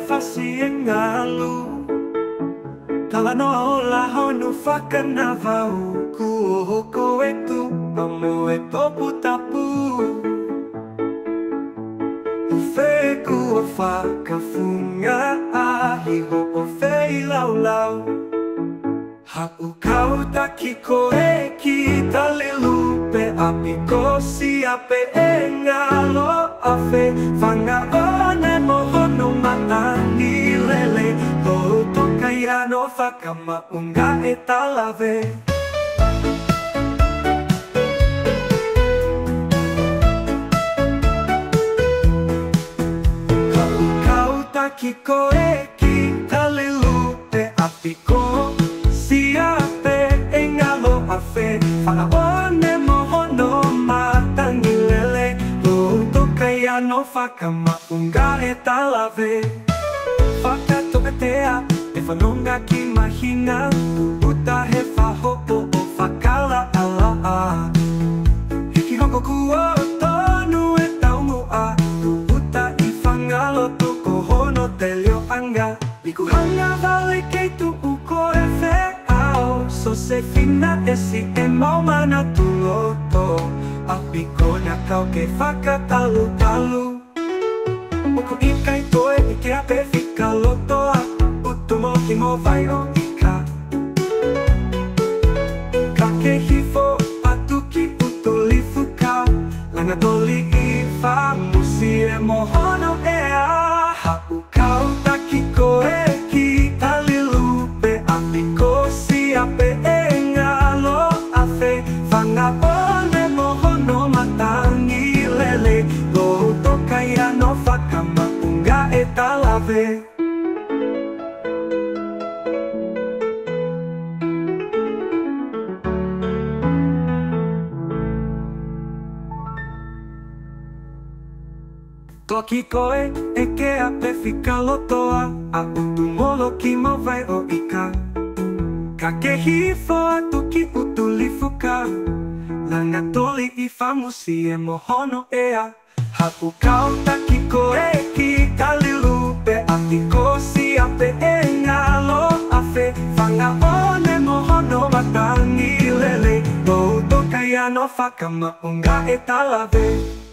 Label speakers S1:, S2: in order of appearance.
S1: fasi e ngalu Tala no aola honu whakanawau Ku ohoko e tu Mamu e topu tapu Uwhe ku o whakafunga Ahi ho o whei lau lau Hau kau taki ko e ki talilupe Api ko si ape e ngalo awhe Whanga one mohono matani lele Lo toka ia no whakamaunga e talawe Hau kau taki ko e ki talilupe Api ko Whanga one mohono matangi lele Lo toka ia no whakamaunga e talawe Whakatokatea e whanonga ki mahinga Uta he whahopo o whakala ala Hiki hoko kua o tonu e taumua Uta i whangaloto ko hono te leo anga Liku hanga vale kei tu uko e wheao So se fina e si e maumana tu loto Api kona kau ke whakatalu talu Oko ikai toe i ke ape whika lotoa Utu mo ki mo vai o ika Ka ke hifo atu ki utu lifuka Langa toli i whamusi e mohono e a Hau kau taki ko e ki talilupe Api ko si ape e ngalo awhe Whanga one mohono matangi lele Lo toka ia no whakamaunga e talawe Toki koe e ke ape whika lotoa A utu molo ki mo vai o ika Ka ke hifo atu ki utu lifuka Langa toli i whamusi e mohono ea Hau kau taki koe ki talilupe Api ko si ape e ngalo awhe Whanga one mohono matangi lele Lo toka ia no whakamaunga e talawe